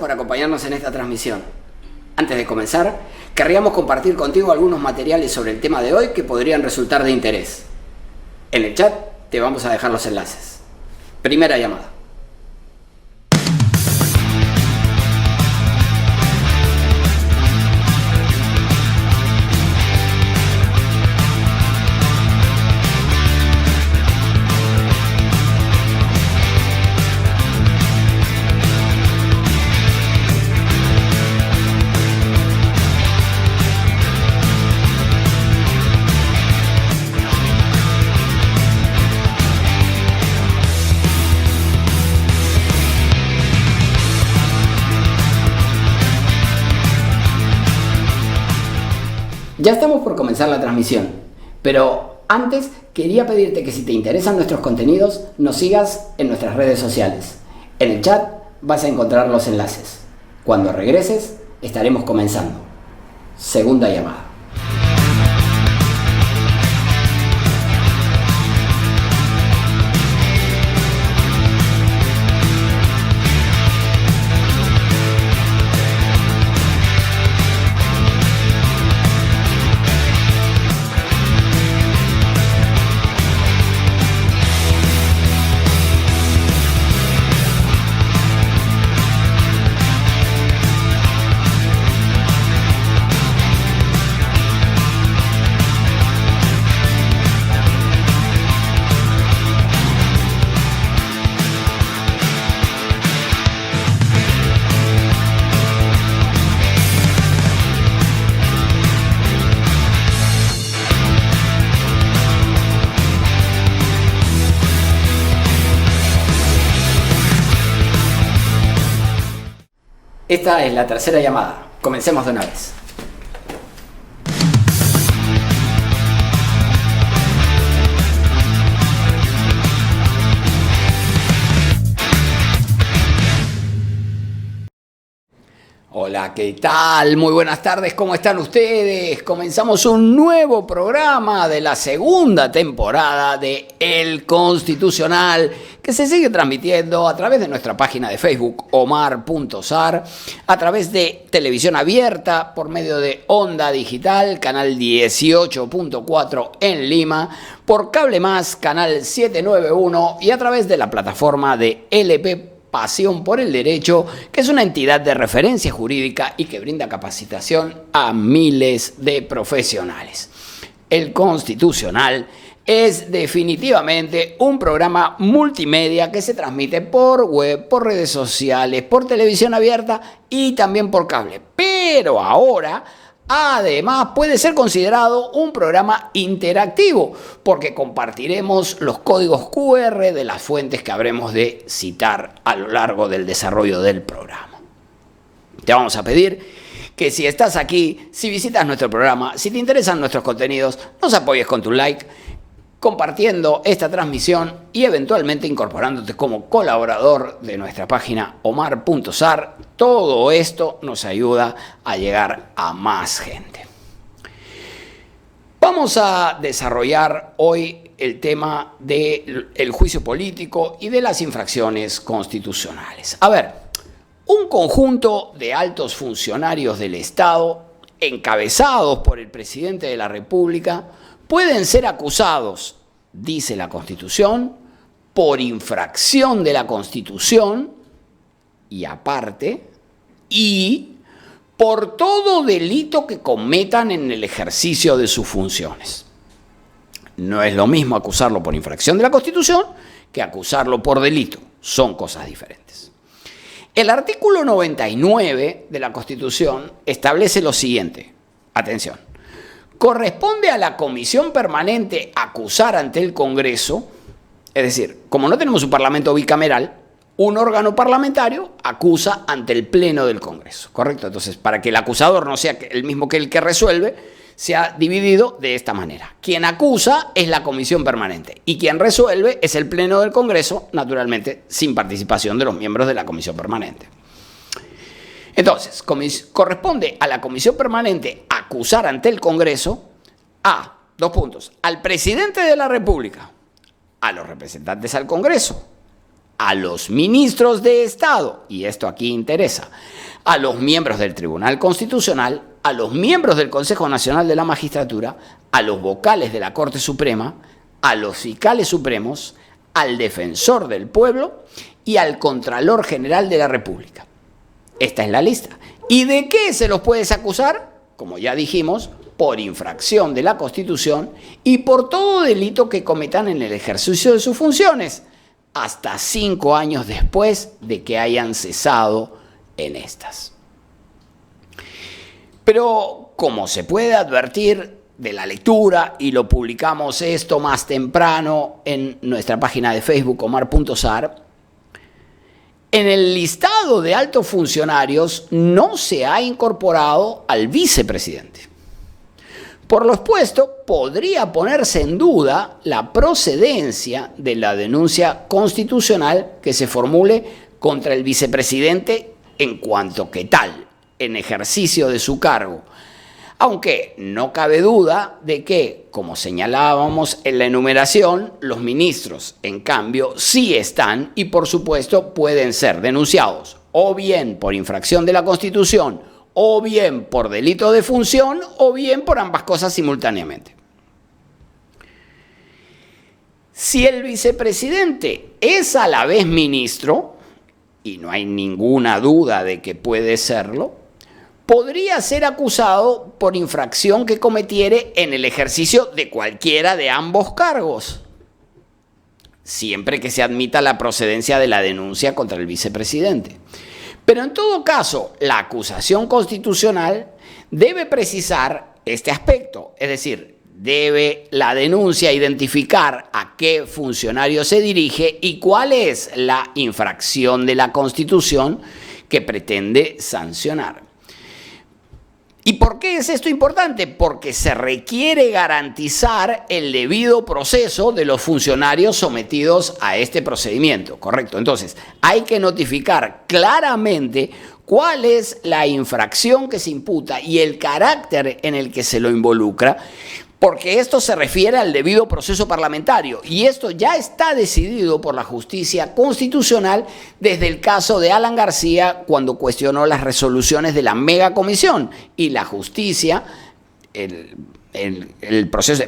por acompañarnos en esta transmisión. Antes de comenzar, querríamos compartir contigo algunos materiales sobre el tema de hoy que podrían resultar de interés. En el chat te vamos a dejar los enlaces. Primera llamada. Ya estamos por comenzar la transmisión, pero antes quería pedirte que si te interesan nuestros contenidos, nos sigas en nuestras redes sociales. En el chat vas a encontrar los enlaces. Cuando regreses, estaremos comenzando. Segunda llamada. Esta es la tercera llamada. Comencemos de una vez. Hola, ¿qué tal? Muy buenas tardes, ¿cómo están ustedes? Comenzamos un nuevo programa de la segunda temporada de El Constitucional, que se sigue transmitiendo a través de nuestra página de Facebook, omar.sar, a través de televisión abierta, por medio de Onda Digital, canal 18.4 en Lima, por Cable Más, canal 791, y a través de la plataforma de LP Pasión por el Derecho, que es una entidad de referencia jurídica y que brinda capacitación a miles de profesionales. El Constitucional es definitivamente un programa multimedia que se transmite por web, por redes sociales, por televisión abierta y también por cable. Pero ahora, además, puede ser considerado un programa interactivo porque compartiremos los códigos QR de las fuentes que habremos de citar a lo largo del desarrollo del programa. Te vamos a pedir que si estás aquí, si visitas nuestro programa, si te interesan nuestros contenidos, nos apoyes con tu like, compartiendo esta transmisión y eventualmente incorporándote como colaborador de nuestra página omar.sar. Todo esto nos ayuda a llegar a más gente. Vamos a desarrollar hoy el tema del juicio político y de las infracciones constitucionales. A ver, un conjunto de altos funcionarios del Estado, encabezados por el presidente de la República, pueden ser acusados, dice la Constitución, por infracción de la Constitución y aparte, y por todo delito que cometan en el ejercicio de sus funciones. No es lo mismo acusarlo por infracción de la Constitución que acusarlo por delito. Son cosas diferentes. El artículo 99 de la Constitución establece lo siguiente. Atención. Corresponde a la Comisión Permanente acusar ante el Congreso, es decir, como no tenemos un Parlamento bicameral, un órgano parlamentario acusa ante el Pleno del Congreso, ¿correcto? Entonces, para que el acusador no sea el mismo que el que resuelve, se ha dividido de esta manera. Quien acusa es la Comisión Permanente y quien resuelve es el Pleno del Congreso, naturalmente sin participación de los miembros de la Comisión Permanente. Entonces, corresponde a la Comisión Permanente acusar ante el Congreso a, dos puntos, al presidente de la República, a los representantes al Congreso, a los ministros de Estado, y esto aquí interesa, a los miembros del Tribunal Constitucional, a los miembros del Consejo Nacional de la Magistratura, a los vocales de la Corte Suprema, a los fiscales supremos, al Defensor del Pueblo y al Contralor General de la República. Esta es la lista. ¿Y de qué se los puedes acusar? Como ya dijimos, por infracción de la Constitución y por todo delito que cometan en el ejercicio de sus funciones, hasta 5 años después de que hayan cesado en estas. Pero, como se puede advertir de la lectura, y lo publicamos esto más temprano en nuestra página de Facebook, Omar.Sar, en el listado de altos funcionarios no se ha incorporado al vicepresidente. Por lo expuesto, podría ponerse en duda la procedencia de la denuncia constitucional que se formule contra el vicepresidente en cuanto que tal, en ejercicio de su cargo. Aunque no cabe duda de que, como señalábamos en la enumeración, los ministros, en cambio, sí están y, por supuesto, pueden ser denunciados o bien por infracción de la Constitución, o bien por delito de función, o bien por ambas cosas simultáneamente. Si el vicepresidente es a la vez ministro, y no hay ninguna duda de que puede serlo, podría ser acusado por infracción que cometiere en el ejercicio de cualquiera de ambos cargos, siempre que se admita la procedencia de la denuncia contra el vicepresidente. Pero en todo caso, la acusación constitucional debe precisar este aspecto, es decir, debe la denuncia identificar a qué funcionario se dirige y cuál es la infracción de la Constitución que pretende sancionar. ¿Y por qué es esto importante? Porque se requiere garantizar el debido proceso de los funcionarios sometidos a este procedimiento, ¿correcto? Entonces, hay que notificar claramente cuál es la infracción que se imputa y el carácter en el que se lo involucra, porque esto se refiere al debido proceso parlamentario y esto ya está decidido por la justicia constitucional desde el caso de Alan García cuando cuestionó las resoluciones de la megacomisión y la justicia,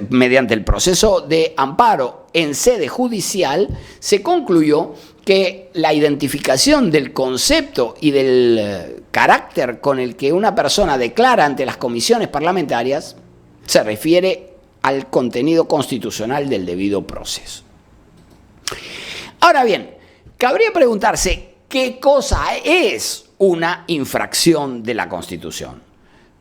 mediante el proceso de amparo en sede judicial, se concluyó que la identificación del concepto y del carácter con el que una persona declara ante las comisiones parlamentarias se refiere al contenido constitucional del debido proceso. Ahora bien, cabría preguntarse qué cosa es una infracción de la Constitución.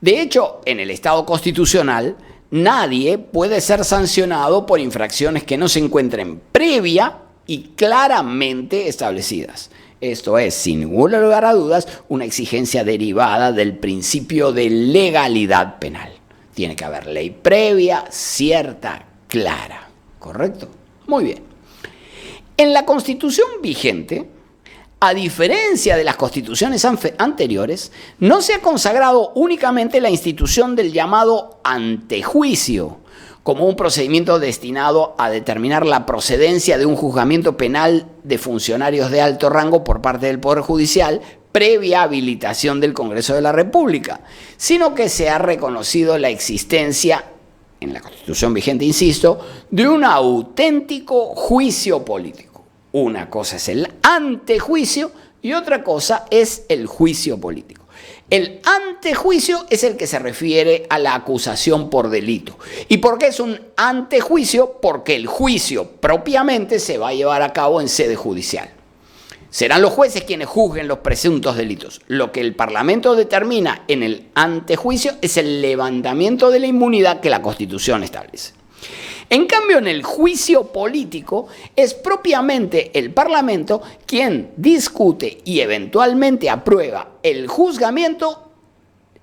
De hecho, en el Estado constitucional, nadie puede ser sancionado por infracciones que no se encuentren previa y claramente establecidas. Esto es, sin ningún lugar a dudas, una exigencia derivada del principio de legalidad penal. Tiene que haber ley previa, cierta, clara. ¿Correcto? Muy bien. En la Constitución vigente, a diferencia de las constituciones anteriores, no se ha consagrado únicamente la institución del llamado antejuicio, como un procedimiento destinado a determinar la procedencia de un juzgamiento penal de funcionarios de alto rango por parte del Poder Judicial, previa habilitación del Congreso de la República, sino que se ha reconocido la existencia, en la Constitución vigente, insisto, de un auténtico juicio político. Una cosa es el antejuicio y otra cosa es el juicio político. El antejuicio es el que se refiere a la acusación por delito. ¿Y por qué es un antejuicio? Porque el juicio propiamente se va a llevar a cabo en sede judicial. Serán los jueces quienes juzguen los presuntos delitos. Lo que el Parlamento determina en el antejuicio es el levantamiento de la inmunidad que la Constitución establece. En cambio, en el juicio político es propiamente el Parlamento quien discute y eventualmente aprueba el juzgamiento,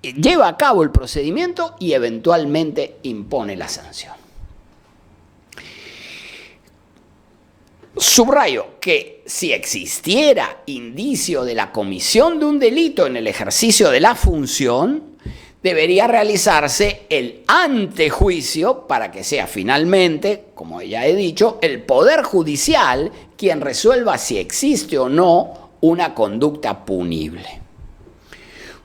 lleva a cabo el procedimiento y eventualmente impone la sanción. Subrayo que si existiera indicio de la comisión de un delito en el ejercicio de la función, debería realizarse el antejuicio para que sea finalmente, como ya he dicho, el Poder Judicial quien resuelva si existe o no una conducta punible.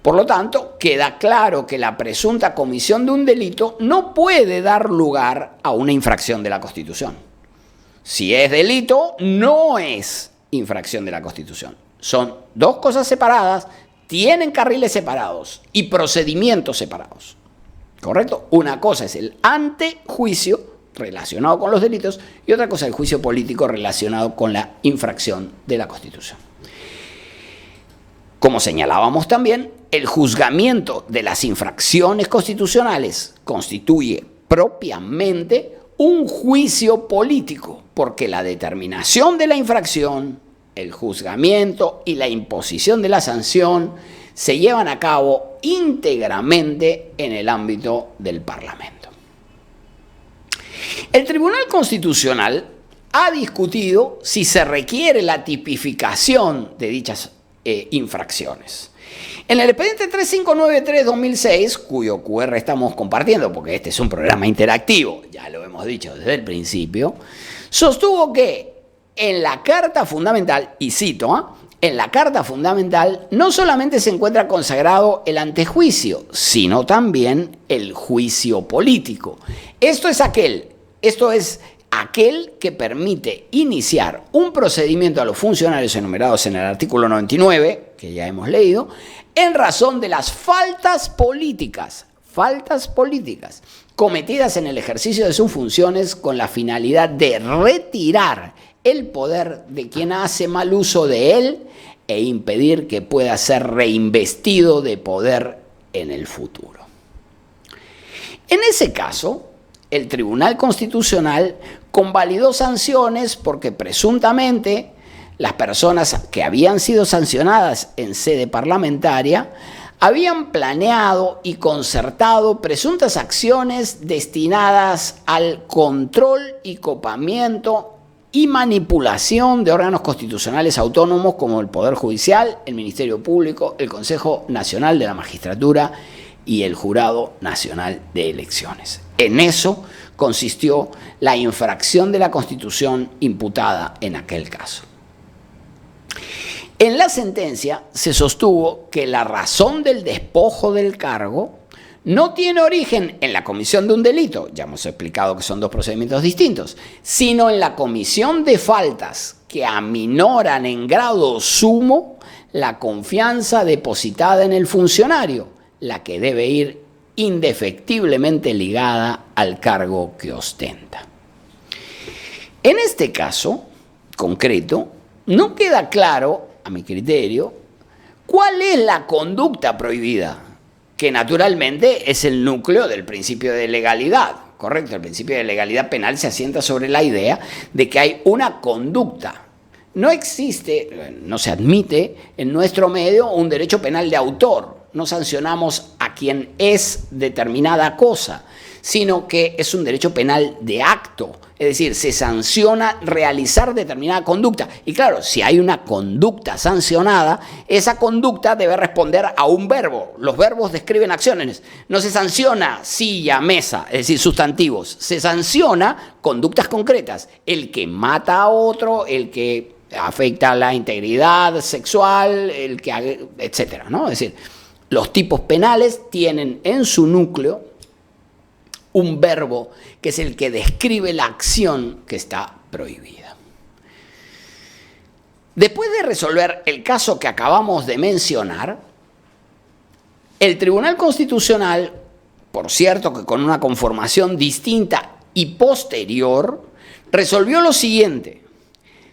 Por lo tanto, queda claro que la presunta comisión de un delito no puede dar lugar a una infracción de la Constitución. Si es delito, no es infracción de la Constitución. Son dos cosas separadas, tienen carriles separados y procedimientos separados. ¿Correcto? Una cosa es el antejuicio relacionado con los delitos y otra cosa el juicio político relacionado con la infracción de la Constitución. Como señalábamos también, el juzgamiento de las infracciones constitucionales constituye propiamente un juicio político, porque la determinación de la infracción, el juzgamiento y la imposición de la sanción se llevan a cabo íntegramente en el ámbito del Parlamento. El Tribunal Constitucional ha discutido si se requiere la tipificación de dichas infracciones. En el expediente 3593-2006, cuyo QR estamos compartiendo, porque este es un programa interactivo, ya lo hemos dicho desde el principio, sostuvo que en la Carta Fundamental, y cito, en la Carta Fundamental no solamente se encuentra consagrado el antejuicio, sino también el juicio político. Esto es aquel que permite iniciar un procedimiento a los funcionarios enumerados en el artículo 99, que ya hemos leído, en razón de las faltas políticas cometidas en el ejercicio de sus funciones con la finalidad de retirar el poder de quien hace mal uso de él e impedir que pueda ser reinvestido de poder en el futuro. En ese caso, el Tribunal Constitucional convalidó sanciones porque presuntamente las personas que habían sido sancionadas en sede parlamentaria habían planeado y concertado presuntas acciones destinadas al control y copamiento y manipulación de órganos constitucionales autónomos como el Poder Judicial, el Ministerio Público, el Consejo Nacional de la Magistratura y el Jurado Nacional de Elecciones. En eso consistió la infracción de la Constitución imputada en aquel caso. En la sentencia se sostuvo que la razón del despojo del cargo no tiene origen en la comisión de un delito, ya hemos explicado que son dos procedimientos distintos, sino en la comisión de faltas que aminoran en grado sumo la confianza depositada en el funcionario, la que debe ir indefectiblemente ligada al cargo que ostenta. En este caso concreto, no queda claro, a mi criterio, cuál es la conducta prohibida, que naturalmente es el núcleo del principio de legalidad, ¿correcto? El principio de legalidad penal se asienta sobre la idea de que hay una conducta. No existe, no se admite en nuestro medio un derecho penal de autor. No sancionamos a quien es determinada cosa, sino que es un derecho penal de acto. Es decir, se sanciona realizar determinada conducta. Y claro, si hay una conducta sancionada, esa conducta debe responder a un verbo. Los verbos describen acciones. No se sanciona silla, mesa, es decir, sustantivos. Se sanciona conductas concretas. El que mata a otro, el que afecta la integridad sexual, el que, etcétera, ¿no? Es decir, los tipos penales tienen en su núcleo un verbo que es el que describe la acción que está prohibida. Después de resolver el caso que acabamos de mencionar, el Tribunal Constitucional, por cierto que con una conformación distinta y posterior, resolvió lo siguiente.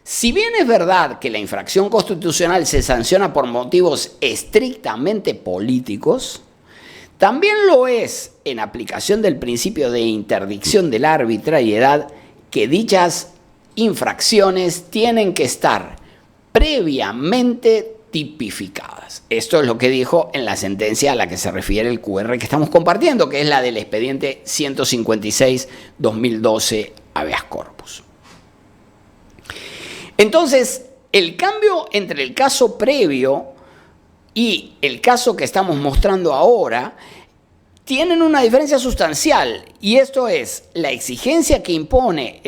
Si bien es verdad que la infracción constitucional se sanciona por motivos estrictamente políticos, también lo es, en aplicación del principio de interdicción de la arbitrariedad, que dichas infracciones tienen que estar previamente tipificadas. Esto es lo que dijo en la sentencia a la que se refiere el QR que estamos compartiendo, que es la del expediente 156-2012 habeas corpus. Entonces, el cambio entre el caso previo y el caso que estamos mostrando ahora tienen una diferencia sustancial, y esto es la exigencia que se impone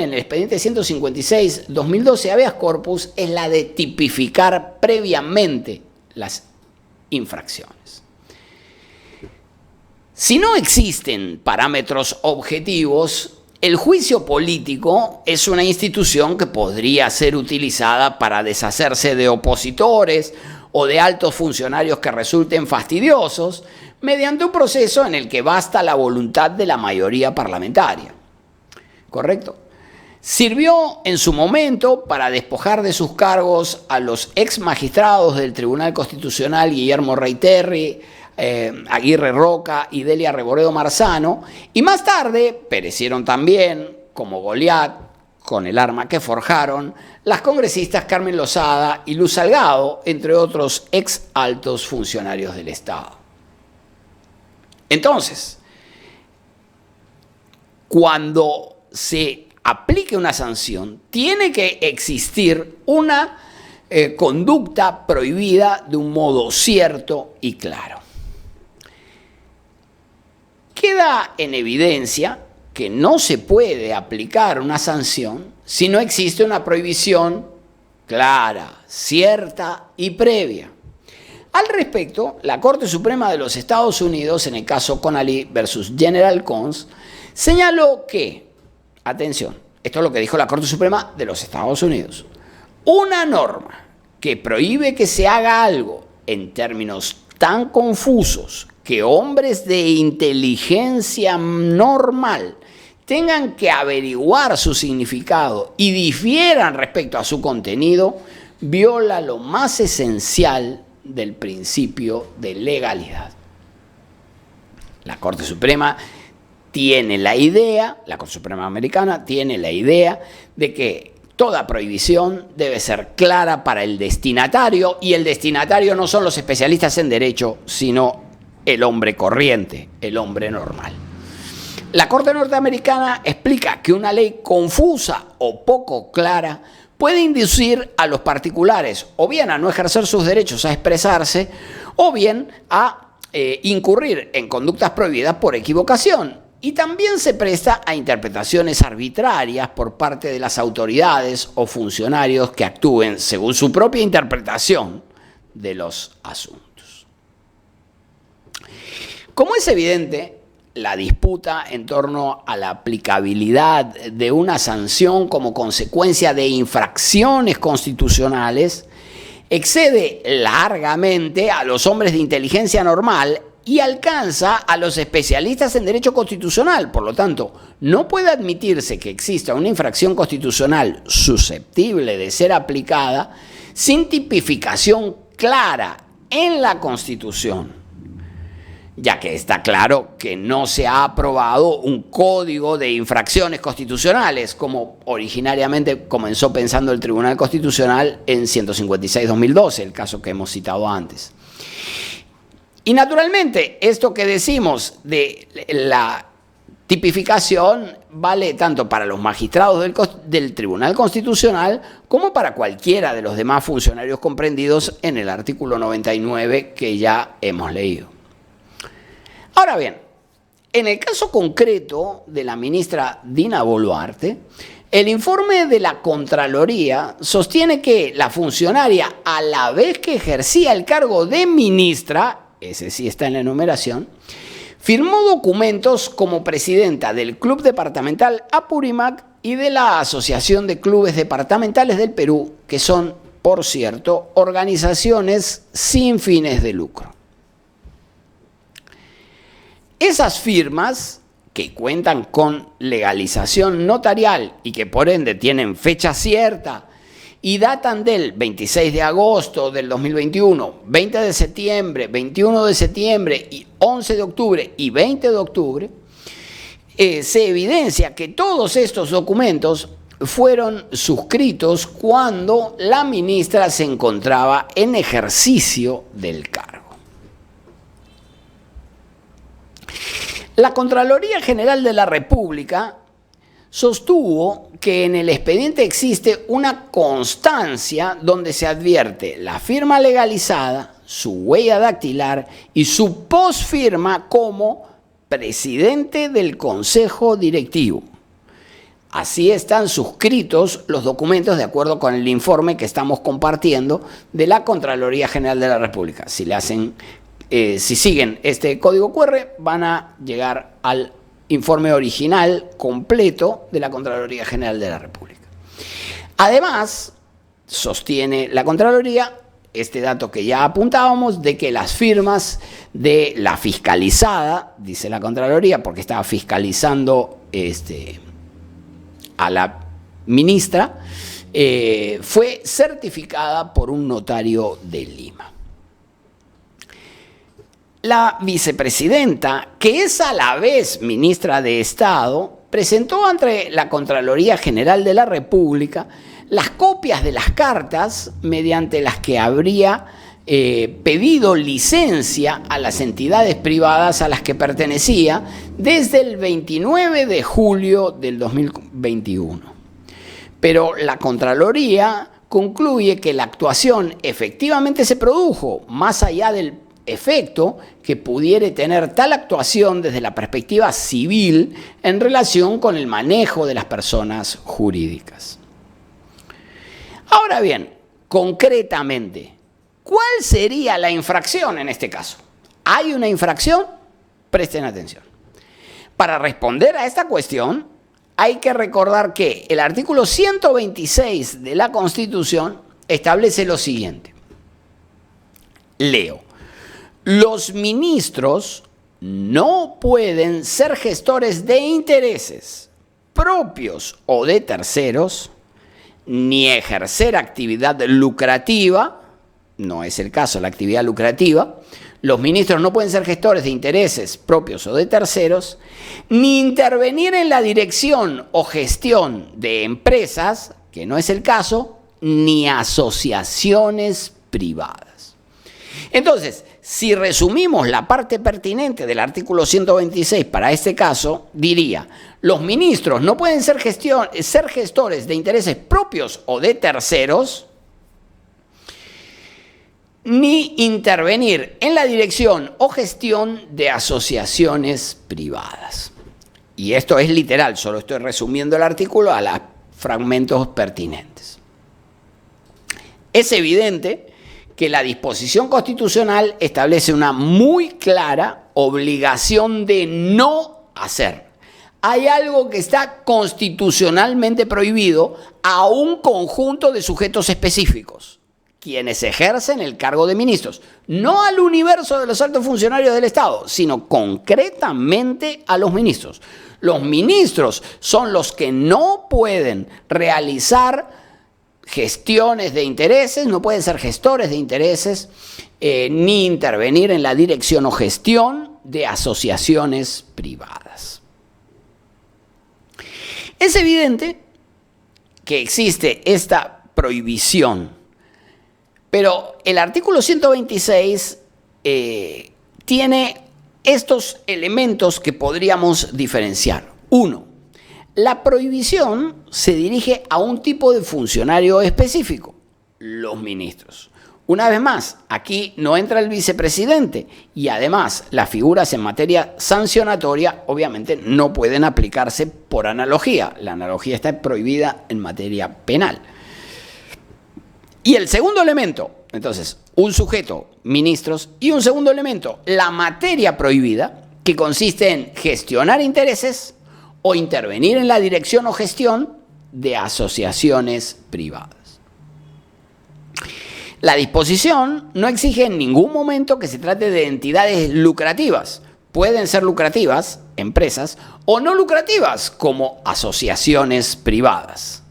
en el expediente 156/2012 habeas corpus es la de tipificar previamente las infracciones. Si no existen parámetros objetivos, el juicio político es una institución que podría ser utilizada para deshacerse de opositores o de altos funcionarios que resulten fastidiosos mediante un proceso en el que basta la voluntad de la mayoría parlamentaria. ¿Correcto? Sirvió en su momento para despojar de sus cargos a los ex magistrados del Tribunal Constitucional Guillermo Reiterri, Aguirre Roca y Delia Reboredo Marzano, y más tarde perecieron también, como Goliat, con el arma que forjaron, las congresistas Carmen Lozada y Luz Salgado, entre otros ex altos funcionarios del Estado. Entonces, cuando se aplique una sanción, tiene que existir una conducta prohibida de un modo cierto y claro. Queda en evidencia que no se puede aplicar una sanción si no existe una prohibición clara, cierta y previa. Al respecto, la Corte Suprema de los Estados Unidos, en el caso Connally versus General Cons, señaló que, atención, esto es lo que dijo la Corte Suprema de los Estados Unidos, una norma que prohíbe que se haga algo en términos tan confusos que hombres de inteligencia normal tengan que averiguar su significado y difieran respecto a su contenido, viola lo más esencial del principio de legalidad. La Corte Suprema tiene la idea, la Corte Suprema Americana tiene la idea de que toda prohibición debe ser clara para el destinatario, y el destinatario no son los especialistas en derecho, sino el hombre corriente, el hombre normal. La Corte norteamericana explica que una ley confusa o poco clara puede inducir a los particulares o bien a no ejercer sus derechos a expresarse o bien a incurrir en conductas prohibidas por equivocación. Y también se presta a interpretaciones arbitrarias por parte de las autoridades o funcionarios que actúen según su propia interpretación de los asuntos. Como es evidente, la disputa en torno a la aplicabilidad de una sanción como consecuencia de infracciones constitucionales excede largamente a los hombres de inteligencia normal y alcanza a los especialistas en derecho constitucional. Por lo tanto, no puede admitirse que exista una infracción constitucional susceptible de ser aplicada sin tipificación clara en la Constitución, ya que está claro que no se ha aprobado un código de infracciones constitucionales, como originariamente comenzó pensando el Tribunal Constitucional en 156/2012, el caso que hemos citado antes. Y naturalmente, esto que decimos de la tipificación vale tanto para los magistrados del Tribunal Constitucional como para cualquiera de los demás funcionarios comprendidos en el artículo 99 que ya hemos leído. Ahora bien, en el caso concreto de la ministra Dina Boluarte, el informe de la Contraloría sostiene que la funcionaria, a la vez que ejercía el cargo de ministra, ese sí está en la enumeración, firmó documentos como presidenta del Club Departamental Apurímac y de la Asociación de Clubes Departamentales del Perú, que son, por cierto, organizaciones sin fines de lucro. Esas firmas, que cuentan con legalización notarial y que por ende tienen fecha cierta y datan del 26 de agosto del 2021, 20 de septiembre, 21 de septiembre, 11 de octubre y 20 de octubre, se evidencia que todos estos documentos fueron suscritos cuando la ministra se encontraba en ejercicio del cargo. La Contraloría General de la República sostuvo que en el expediente existe una constancia donde se advierte la firma legalizada, su huella dactilar y su posfirma como presidente del Consejo Directivo. Así están suscritos los documentos de acuerdo con el informe que estamos compartiendo de la Contraloría General de la República. Si siguen este código QR, van a llegar al informe original completo de la Contraloría General de la República. Además, sostiene la Contraloría este dato que ya apuntábamos, de que las firmas de la fiscalizada, dice la Contraloría, porque estaba fiscalizando a la ministra, fue certificada por un notario de Lima. La vicepresidenta, que es a la vez ministra de Estado, presentó ante la Contraloría General de la República las copias de las cartas mediante las que habría pedido licencia a las entidades privadas a las que pertenecía desde el 29 de julio del 2021. Pero la Contraloría concluye que la actuación efectivamente se produjo, más allá del efecto que pudiera tener tal actuación desde la perspectiva civil en relación con el manejo de las personas jurídicas. Ahora bien, concretamente, ¿cuál sería la infracción en este caso? ¿Hay una infracción? Presten atención. Para responder a esta cuestión, hay que recordar que el artículo 126 de la Constitución establece lo siguiente. Leo. Los ministros no pueden ser gestores de intereses propios o de terceros, ni ejercer actividad lucrativa, no es el caso la actividad lucrativa. Los ministros no pueden ser gestores de intereses propios o de terceros, ni intervenir en la dirección o gestión de empresas, que no es el caso, ni asociaciones privadas. Entonces, si resumimos la parte pertinente del artículo 126 para este caso, diría: los ministros no pueden ser gestores de intereses propios o de terceros, ni intervenir en la dirección o gestión de asociaciones privadas. Y esto es literal, solo estoy resumiendo el artículo a los fragmentos pertinentes. Es evidente que la disposición constitucional establece una muy clara obligación de no hacer. Hay algo que está constitucionalmente prohibido a un conjunto de sujetos específicos, quienes ejercen el cargo de ministros, no al universo de los altos funcionarios del Estado, sino concretamente a los ministros. Los ministros son los que no pueden realizar gestiones de intereses, no pueden ser gestores de intereses, ni intervenir en la dirección o gestión de asociaciones privadas. Es evidente que existe esta prohibición, pero el artículo 126 tiene estos elementos que podríamos diferenciar. Uno, la prohibición se dirige a un tipo de funcionario específico, los ministros. Una vez más, aquí no entra el vicepresidente y además las figuras en materia sancionatoria obviamente no pueden aplicarse por analogía. La analogía está prohibida en materia penal. Y el segundo elemento, entonces, un sujeto, ministros, y un segundo elemento, la materia prohibida, que consiste en gestionar intereses o intervenir en la dirección o gestión de asociaciones privadas. La disposición no exige en ningún momento que se trate de entidades lucrativas. Pueden ser lucrativas, empresas, o no lucrativas, como asociaciones privadas.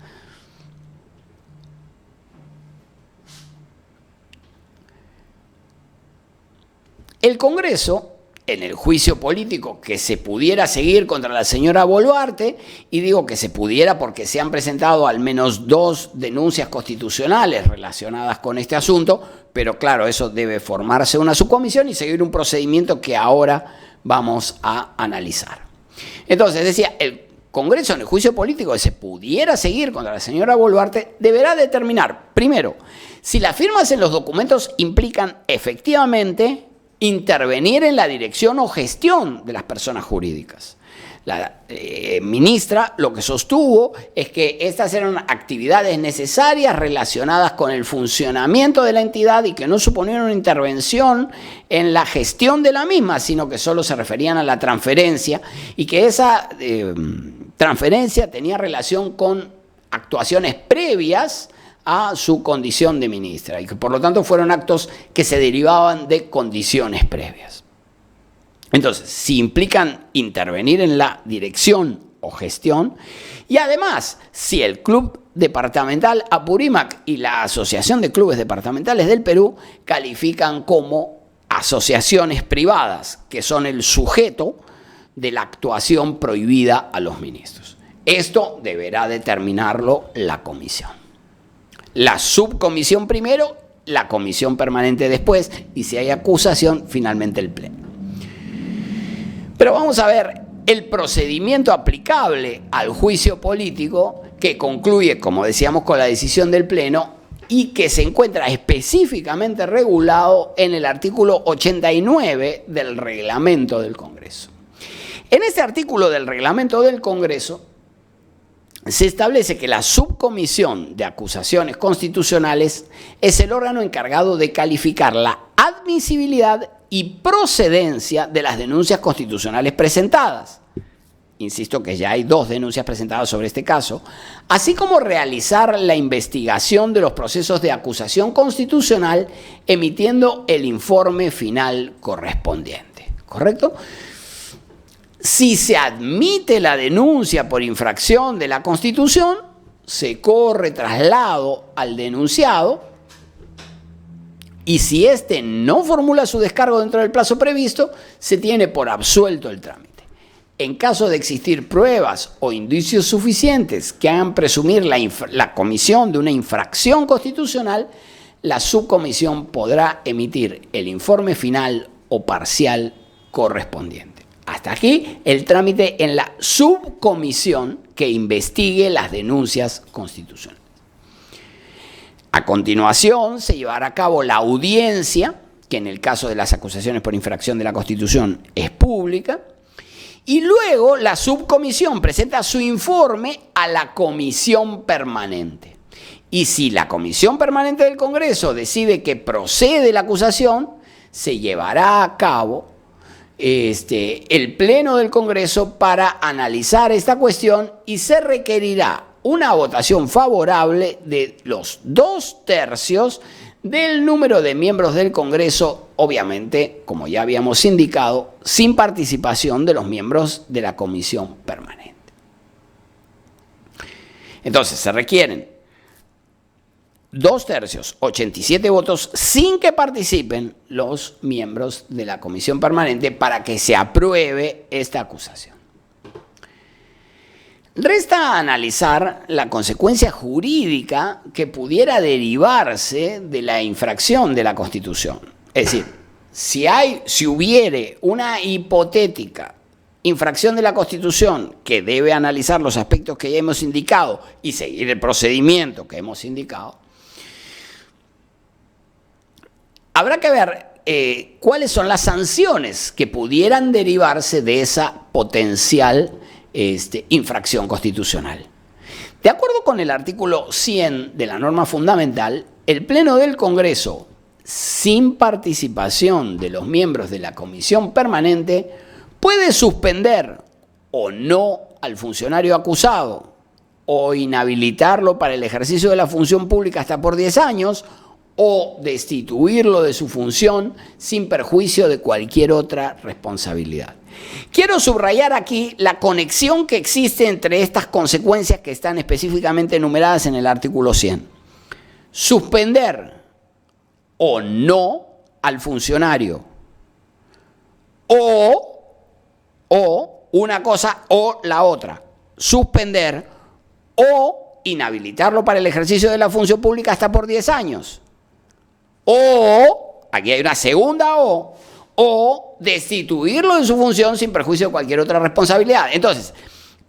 El Congreso, en el juicio político que se pudiera seguir contra la señora Boluarte, y digo que se pudiera porque se han presentado al menos 2 denuncias constitucionales relacionadas con este asunto, pero claro, eso debe formarse una subcomisión y seguir un procedimiento que ahora vamos a analizar. Entonces, decía, el Congreso, en el juicio político que se pudiera seguir contra la señora Boluarte, deberá determinar, primero, si las firmas en los documentos implican efectivamente intervenir en la dirección o gestión de las personas jurídicas. La ministra lo que sostuvo es que estas eran actividades necesarias relacionadas con el funcionamiento de la entidad y que no suponían una intervención en la gestión de la misma, sino que solo se referían a la transferencia y que esa transferencia tenía relación con actuaciones previas a su condición de ministra y que por lo tanto fueron actos que se derivaban de condiciones previas. Entonces, si implican intervenir en la dirección o gestión, y además, si el Club Departamental Apurímac y la Asociación de Clubes Departamentales del Perú califican como asociaciones privadas, que son el sujeto de la actuación prohibida a los ministros. Esto deberá determinarlo la comisión. La subcomisión primero, la comisión permanente después, y si hay acusación, finalmente el pleno. Pero vamos a ver el procedimiento aplicable al juicio político que concluye, como decíamos, con la decisión del Pleno y que se encuentra específicamente regulado en el artículo 89 del Reglamento del Congreso. En este artículo del Reglamento del Congreso se establece que la subcomisión de acusaciones constitucionales es el órgano encargado de calificar la admisibilidad y procedencia de las denuncias constitucionales presentadas. Insisto que ya hay 2 denuncias presentadas sobre este caso, así como realizar la investigación de los procesos de acusación constitucional emitiendo el informe final correspondiente. ¿Correcto? Si se admite la denuncia por infracción de la Constitución, se corre traslado al denunciado y si éste no formula su descargo dentro del plazo previsto, se tiene por absuelto el trámite. En caso de existir pruebas o indicios suficientes que hagan presumir la comisión de una infracción constitucional, la subcomisión podrá emitir el informe final o parcial correspondiente. Hasta aquí el trámite en la subcomisión que investigue las denuncias constitucionales. A continuación se llevará a cabo la audiencia, que en el caso de las acusaciones por infracción de la Constitución es pública, y luego la subcomisión presenta su informe a la comisión permanente. Y si la comisión permanente del Congreso decide que procede la acusación, se llevará a cabo el Pleno del Congreso para analizar esta cuestión y se requerirá una votación favorable de los 2/3 del número de miembros del Congreso, obviamente, como ya habíamos indicado, sin participación de los miembros de la comisión permanente. Entonces, se requieren 2/3, 87 votos, sin que participen los miembros de la comisión permanente para que se apruebe esta acusación. Resta analizar la consecuencia jurídica que pudiera derivarse de la infracción de la Constitución. Es decir, si hubiere una hipotética infracción de la Constitución que debe analizar los aspectos que ya hemos indicado y seguir el procedimiento que hemos indicado, habrá que ver cuáles son las sanciones que pudieran derivarse de esa potencial infracción constitucional. De acuerdo con el artículo 100 de la norma fundamental, el Pleno del Congreso, sin participación de los miembros de la comisión permanente, puede suspender o no al funcionario acusado o inhabilitarlo para el ejercicio de la función pública hasta por 10 años o destituirlo de su función sin perjuicio de cualquier otra responsabilidad. Quiero subrayar aquí la conexión que existe entre estas consecuencias que están específicamente enumeradas en el artículo 100. Suspender o no al funcionario o una cosa o la otra. Suspender o inhabilitarlo para el ejercicio de la función pública hasta por 10 años. O, aquí hay una segunda o destituirlo de su función sin perjuicio de cualquier otra responsabilidad. Entonces,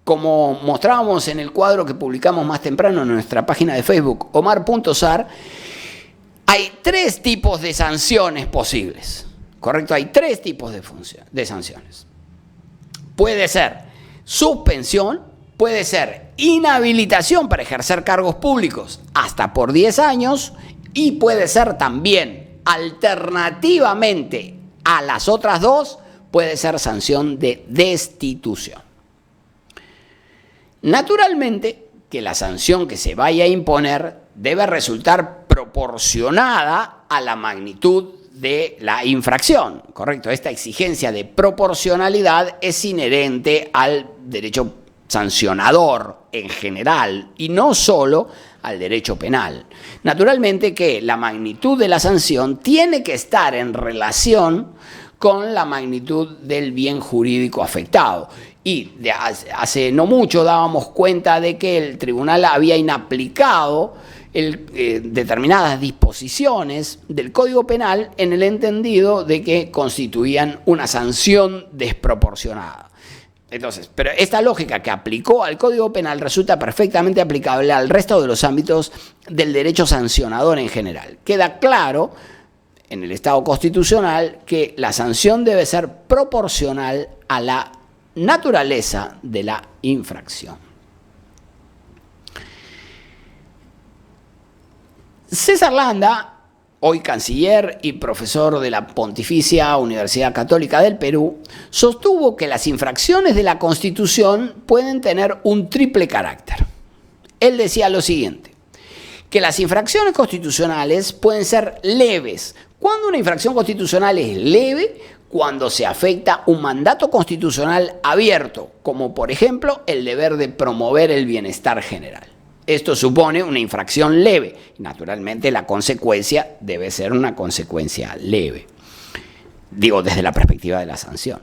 Como mostrábamos en el cuadro que publicamos más temprano en nuestra página de Facebook, Omar.Sar, hay 3 tipos de sanciones posibles. ¿Correcto? Hay 3 tipos de sanciones. Puede ser suspensión, puede ser inhabilitación para ejercer cargos públicos hasta por 10 años y puede ser también, alternativamente a las otras 2, puede ser sanción de destitución. Naturalmente que la sanción que se vaya a imponer debe resultar proporcionada a la magnitud de la infracción, ¿correcto? Esta exigencia de proporcionalidad es inherente al derecho sancionador en general y no solo al derecho penal. Naturalmente que la magnitud de la sanción tiene que estar en relación con la magnitud del bien jurídico afectado. Y hace no mucho dábamos cuenta de que el tribunal había inaplicado determinadas disposiciones del Código Penal en el entendido de que constituían una sanción desproporcionada. Entonces, pero esta lógica que aplicó al Código Penal resulta perfectamente aplicable al resto de los ámbitos del derecho sancionador en general. Queda claro en el Estado constitucional que la sanción debe ser proporcional a la naturaleza de la infracción. César Landa, hoy canciller y profesor de la Pontificia Universidad Católica del Perú, sostuvo que las infracciones de la Constitución pueden tener un triple carácter. Él decía lo siguiente, que las infracciones constitucionales pueden ser leves. ¿Cuándo una infracción constitucional es leve? Cuando se afecta un mandato constitucional abierto, como por ejemplo el deber de promover el bienestar general. Esto supone una infracción leve y naturalmente la consecuencia debe ser una consecuencia leve. Digo, desde la perspectiva de la sanción.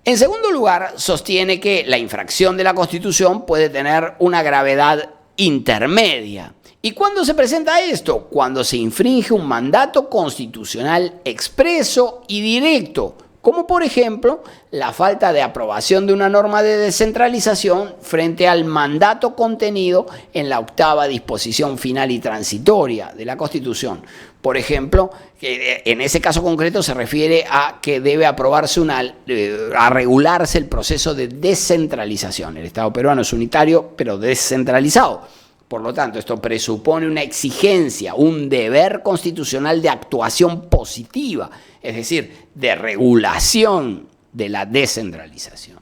En segundo lugar, sostiene que la infracción de la Constitución puede tener una gravedad intermedia. ¿Y cuándo se presenta esto? Cuando se infringe un mandato constitucional expreso y directo, como por ejemplo la falta de aprobación de una norma de descentralización frente al mandato contenido en la 8ª disposición final y transitoria de la Constitución. Por ejemplo, en ese caso concreto se refiere a que debe aprobarse a regularse el proceso de descentralización. El Estado peruano es unitario, pero descentralizado. Por lo tanto, esto presupone una exigencia, un deber constitucional de actuación positiva, es decir, de regulación de la descentralización.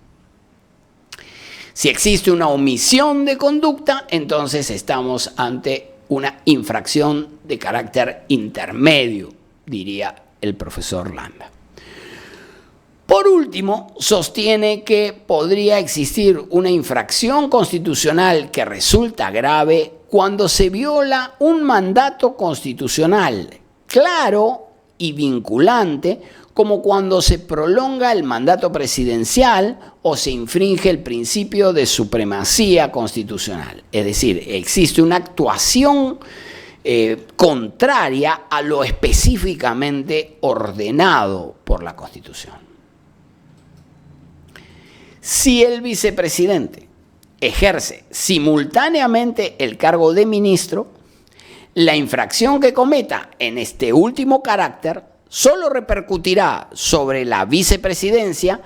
Si existe una omisión de conducta, entonces estamos ante una infracción de carácter intermedio, diría el profesor Landa. Por último, sostiene que podría existir una infracción constitucional que resulta grave cuando se viola un mandato constitucional claro y vinculante, como cuando se prolonga el mandato presidencial o se infringe el principio de supremacía constitucional. Es decir, existe una actuación contraria a lo específicamente ordenado por la Constitución. Si el vicepresidente ejerce simultáneamente el cargo de ministro, la infracción que cometa en este último carácter solo repercutirá sobre la vicepresidencia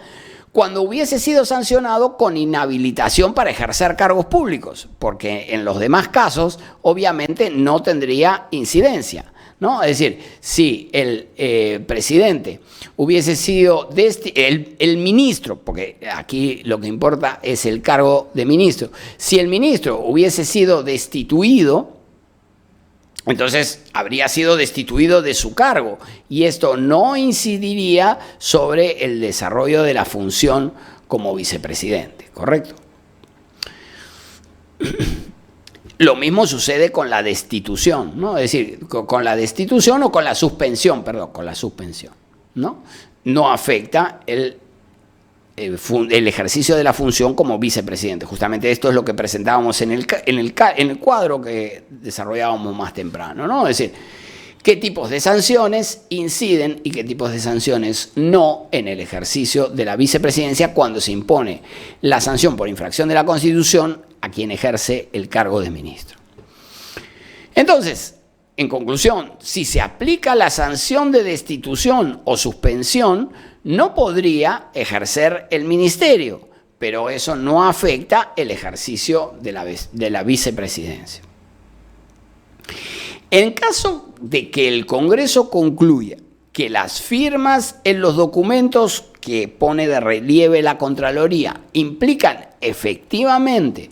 cuando hubiese sido sancionado con inhabilitación para ejercer cargos públicos, porque en los demás casos obviamente no tendría incidencia, ¿no? Es decir, si el presidente hubiese sido el ministro, porque aquí lo que importa es el cargo de ministro, si el ministro hubiese sido destituido, entonces habría sido destituido de su cargo y esto no incidiría sobre el desarrollo de la función como vicepresidente, ¿correcto? Lo mismo sucede con la destitución, ¿no? Es decir, con la destitución o con la suspensión, ¿no? No afecta el ejercicio de la función como vicepresidente. Justamente esto es lo que presentábamos en el cuadro que desarrollábamos más temprano, ¿no? Es decir, qué tipos de sanciones inciden y qué tipos de sanciones no en el ejercicio de la vicepresidencia cuando se impone la sanción por infracción de la Constitución a quien ejerce el cargo de ministro. Entonces, en conclusión, si se aplica la sanción de destitución o suspensión, no podría ejercer el ministerio, pero eso no afecta el ejercicio de la vicepresidencia. En caso de que el Congreso concluya que las firmas en los documentos que pone de relieve la Contraloría implican efectivamente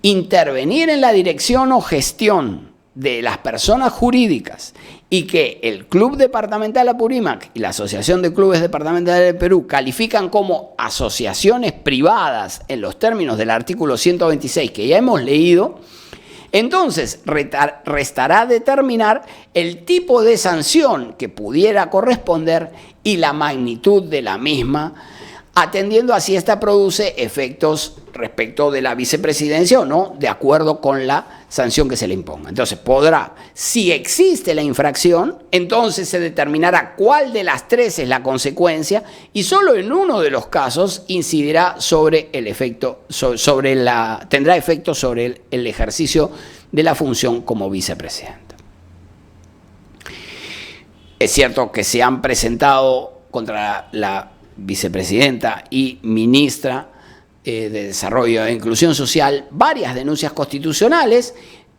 intervenir en la dirección o gestión de las personas jurídicas y que el Club Departamental Apurímac y la Asociación de Clubes Departamentales del Perú califican como asociaciones privadas en los términos del artículo 126 que ya hemos leído, entonces restará determinar el tipo de sanción que pudiera corresponder y la magnitud de la misma, atendiendo a si ésta produce efectos respecto de la vicepresidencia o no, de acuerdo con la sanción que se le imponga. Entonces podrá, si existe la infracción, entonces se determinará cuál de las tres es la consecuencia y solo en uno de los casos incidirá sobre el efecto, tendrá efecto sobre el ejercicio de la función como vicepresidenta. Es cierto que se han presentado contra la vicepresidenta y ministra de Desarrollo e Inclusión Social varias denuncias constitucionales,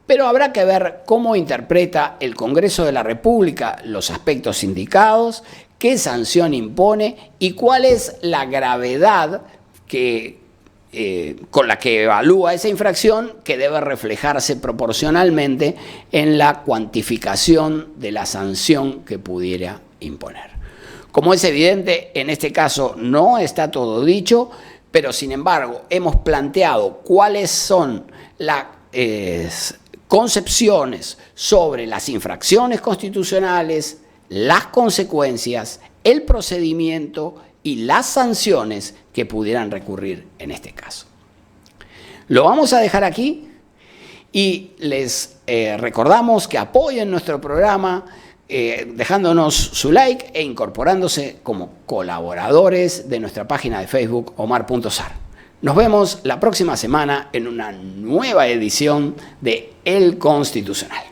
pero habrá que ver cómo interpreta el Congreso de la República los aspectos indicados, qué sanción impone y cuál es la gravedad con la que evalúa esa infracción, que debe reflejarse proporcionalmente en la cuantificación de la sanción que pudiera imponer. Como es evidente, en este caso no está todo dicho, pero sin embargo hemos planteado cuáles son las concepciones sobre las infracciones constitucionales, las consecuencias, el procedimiento y las sanciones que pudieran recurrir en este caso. Lo vamos a dejar aquí y les recordamos que apoyen nuestro programa dejándonos su like e incorporándose como colaboradores de nuestra página de Facebook Omar.Sar. Nos vemos la próxima semana en una nueva edición de El Constitucional.